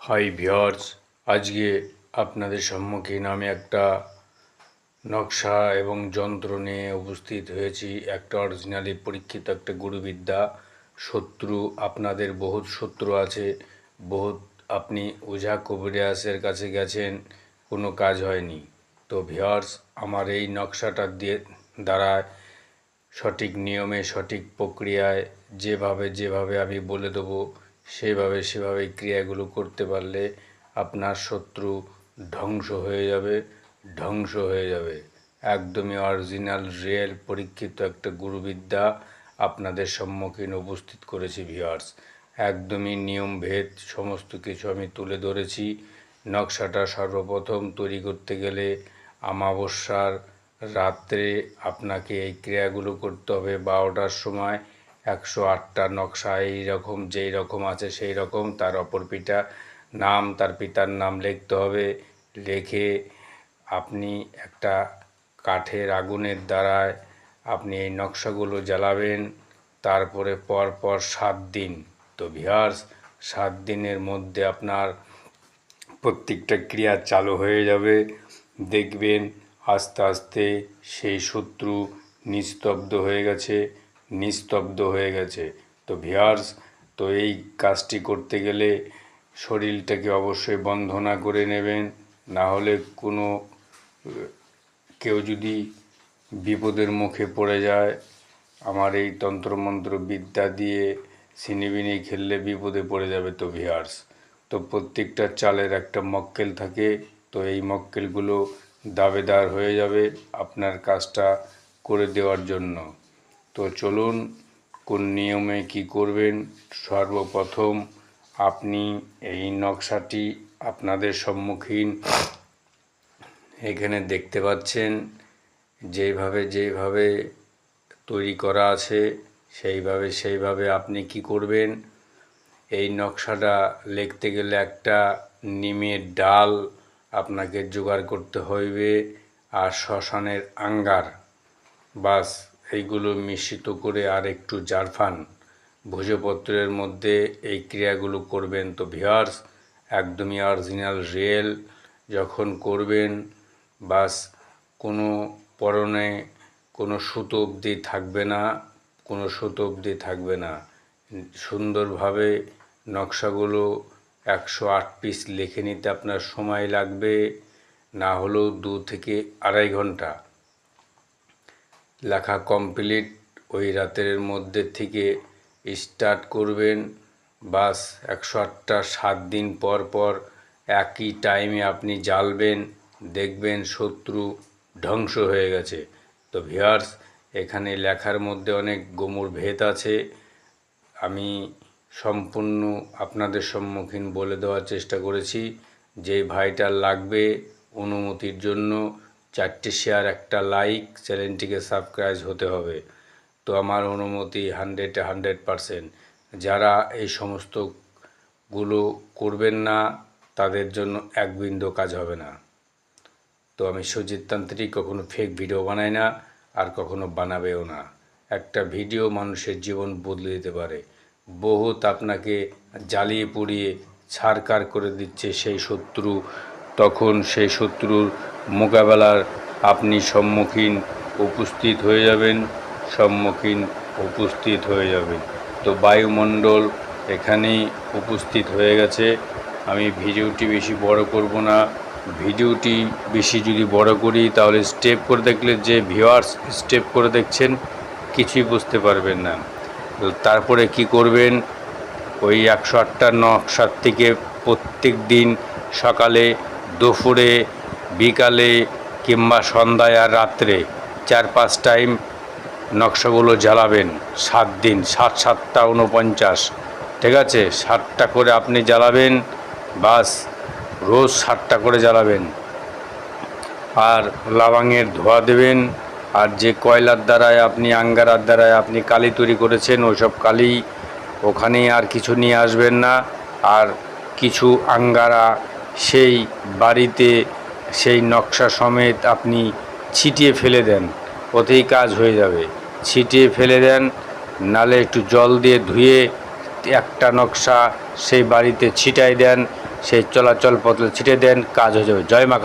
Hi viewers, আজকে আপনাদের সম্মুখীন আমি একটা নকশা এবং যন্ত্র নিয়ে উপস্থিত হয়েছি। একটা অরিজিনালি পরীক্ষিত একটা গুরুবিদ্যা। শত্রু আপনাদের বহুত শত্রু আছে, বহুত আপনি ওঝা কবিরাজের কাছে গেছেন, কোনো কাজ হয়নি। তো ভিউয়ার্স, আমার এই নকশাটা দ্বারা সঠিক নিয়মে সঠিক প্রক্রিয়ায় যেভাবে আমি বলে দেবো সেভাবে ক্রিয়াগুলো করতে পারলে আপনার শত্রু ধ্বংস হয়ে যাবে। একদমই অরিজিনাল রিয়েল পরীক্ষিত একটা গুরুবিদ্যা আপনাদের সম্মুখীন উপস্থিত করেছি ভিউয়ার্স। একদমই নিয়মভেদ সমস্ত কিছু আমি তুলে ধরেছি। নকশাটা সর্বপ্রথম তৈরি করতে গেলে অমাবস্যার রাত্রে আপনাকে এই ক্রিয়াগুলো করতে হবে। 12টার সময় 108টা নকশা এইরকম যেই রকম আছে সেই রকম, তার অপর পিতা নাম, তার পিতার নাম লিখতে হবে। লিখে আপনি একটা কাঠের আগুনের দ্বারায় আপনি এই নকশাগুলো জ্বালাবেন। তারপরে পরপর 7 দিন। তো ভিউয়ার্স, 7 দিনের মধ্যে আপনার প্রত্যেকটা ক্রিয়া চালু হয়ে যাবে। দেখবেন আস্তে আস্তে সেই শত্রু নিস্তব্ধ হয়ে গেছে। তো ভিউয়ার্স, তো এই কাজটি করতে গেলে শরীরটাকে অবশ্যই বন্ধনা করে নেবেন, না হলে কেউ যদি বিপদের মুখে পড়ে যায়, আমার এই তন্ত্রমন্ত্র বিদ্যা দিয়ে ছিনিবিনি খেললে বিপদে পড়ে যাবে। তো ভিউয়ার্স, তো প্রত্যেকটা চালের একটা মক্কেল থাকে। তো এই মক্কেলগুলো দাবেদার হয়ে যাবে আপনার কাজটা করে দেওয়ার জন্য। তো চলুন, কোন নিয়মে কি করবেন। সর্বপ্রথম আপনি এই নকশাটি আপনাদের সম্মুখীন এখানে দেখতে পাচ্ছেন। যেভাবে তৈরি করা আছে সেইভাবে আপনি কি করবেন। এই নকশাটা লিখতে গেলে একটা নিমের ডাল আপনাকে জোগাড় করতে হইবে, আর শ্মশানের আঙ্গার, বাস এইগুলো মিশ্রিত করে আর একটু জারফান ভোজপত্রের মধ্যে এই ক্রিয়াগুলো করবেন। তো ভিউয়ার্স, একদমই অরিজিনাল রিয়েল যখন করবেন, বাস কোনো পরনে কোনো সুতো অবধি থাকবে না। সুন্দরভাবে নকশাগুলো 108 পিস লিখে নিতে আপনার সময় লাগবে, না হলেও 2 থেকে আড়াই ঘন্টা। লেখা কমপ্লিট ওই রাতের মধ্যে থেকে স্টার্ট করবেন। বাস 108টা 7 দিন পর একই টাইমে আপনি জ্বালবেন, দেখবেন শত্রু ধ্বংস হয়ে গেছে। তো ভিউয়ার্স, এখানে লেখার মধ্যে অনেক গোমর ভেদ আছে। আমি সম্পূর্ণ আপনাদের সম্মুখীন বলে দেওয়ার চেষ্টা করেছি। যে ভাইটার লাগবে অনুমতির জন্য 4টে শেয়ার, একটা লাইক, চ্যানেলটিকে সাবস্ক্রাইব হতে হবে। তো আমার অনুমতি 100% যারা এই সমস্তগুলো করবেন না তাদের জন্য এক বিন্দু কাজ হবে না। তো আমি সুজিত তান্ত্রিক, কখনো ফেক ভিডিও বানাই না, আর কখনো বানাবেও না। একটা ভিডিও মানুষের জীবন বদলে দিতে পারে। বহুত আপনাকে জ্বালিয়ে পুড়িয়ে ছারখার করে দিচ্ছে সেই শত্রু, তখন সেই শত্রুর মোকাবেলার আপনি উপস্থিত হয়ে যাবেন। তো বায়ুমণ্ডল এখানেই উপস্থিত হয়ে গেছে। আমি ভিডিওটি বেশি বড় করব না। ভিডিওটি বেশি যদি বড় করি তাহলে স্টেপ করে দেখলে যে ভিউয়ার্স স্টেপ করে দেখছেন কিছুই বুঝতে পারবেন না। তো তারপরে কি করবেন, ওই 108টা নকশার থেকে প্রত্যেক দিন সকালে, দুপুরে, বিকালে কিংবা সন্ধ্যায় আর রাত্রে 4-5 টাইম নকশাগুলো জ্বালাবেন। 7 দিন, 7-7টা 49, ঠিক আছে? 7টা করে আপনি জ্বালাবেন, বাস রোজ 7টা করে জ্বালাবেন। আর লাবাঙের ধোয়া দেবেন। আর যে কয়লার দ্বারায় আপনি আঙ্গারার দ্বারায় আপনি কালি তৈরি করেছেন ওইসব কালি ওখানে আর কিছু নিয়ে আসবেন না। আর কিছু আঙ্গারা সেই বাড়িতে সেই নকশা সমেত আপনি ছিটিয়ে ফেলে দেন, ওতেই কাজ হয়ে যাবে। ছিটিয়ে ফেলে দেন, নালে একটু জল দিয়ে ধুয়ে একটা নকশা সেই বাড়িতে ছিটাই দেন। সেই চলাচল পথে ছিটিয়ে দেন, কাজ হয়ে যাবে। জয় মা কালী।